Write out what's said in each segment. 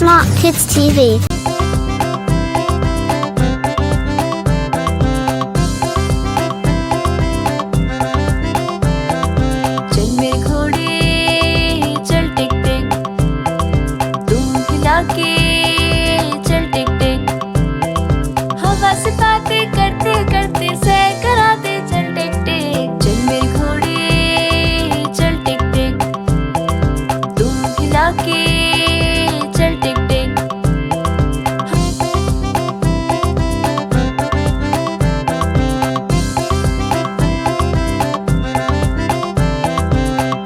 Smart Kids TV. चल मेरे घोड़े चल टिक टिक, तू हिला के चल टिक टिक, हवा से बातें करते करते सैर कराते चल टिक टिक। चल मेरे घोड़े चल टिक टिक, तू हिला के चल टिक टिक।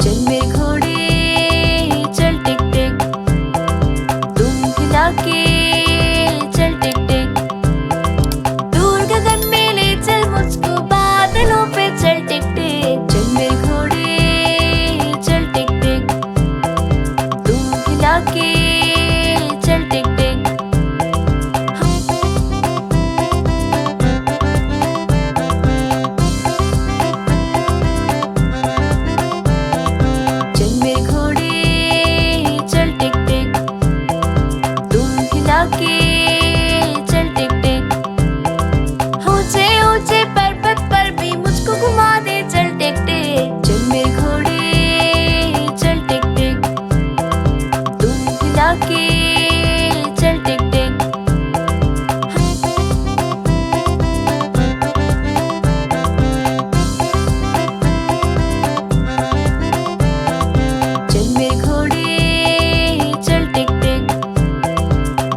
चल मेरे घोड़े चल टिक टिक, तू हिला के चल टिक टिक, दूर गगन में ले चल मुझको बादलों पे चल टिक टिक। चल मेरे घोड़े चल टिक टिक, तू हिला के चल टिक टिक। चल मेरे घोड़े चल टिक टिक, तू हिला के चल टिक टिक, ऊंचे ऊंचे पर्वत पर भी मुझको घुमा दे चल टिक टिक। चल मेरे घोड़े चल टिक टिक, तू हिला के चल टिक टिक। चल मेरे घोड़े चल टिक टिक,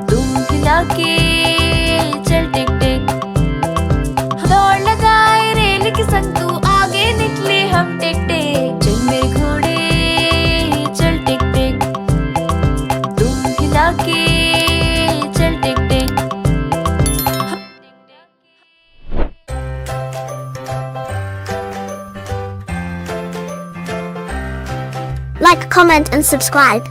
तू हिला के चल टिक टिक, दौड़ लगाए रेल के संग तू आगे निकले हम टिक टिक। चल मेरे घोड़े चल टिक टिक, तू हिला के चल टिक टिक। Like, comment and subscribe.